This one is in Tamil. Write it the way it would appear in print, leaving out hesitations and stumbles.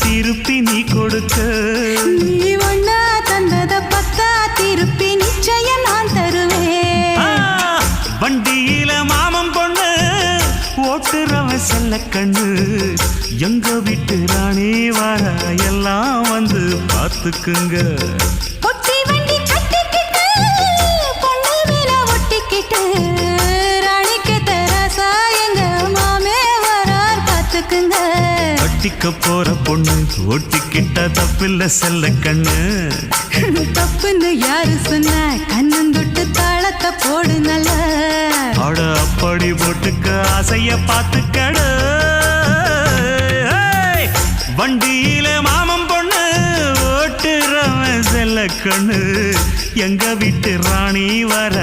திருப்பி நீ கொடுக்க நீ ஒண்ணா தந்தத பத்தா திருப்பி நிச்சயம் நான் தருவேன் வண்டியில மாமன் பொண்ணு ஓட்டுறவன் செல்ல கண்ணு எங்க வீட்டு ராணி வர எல்லாம் வந்து பார்த்துக்குங்க பொட்டி வண்டி கட்டிக்கிட்டு பொண்ணு மேல ஒட்டிக்கிட்டு ராணிக்கு தராசா எங்க மாமே வரார் பார்த்துக்குங்க ஒட்டிக்க போற பொண்ணு ஒட்டிக்கிட்ட தப்பில்ல செல்ல கண்ணு தப்புன்னு யாரு சொன்ன கண்ணந்தொட்டு தாளத்தை போடு நல்ல அட அப்படி போட்டுக்க ஆசைய பார்த்துக்கட வண்டியில மாமன் பொண்ணு ஓட்டுறவன் செல்ல கண்ணு எங்க வீட்டு ராணி வர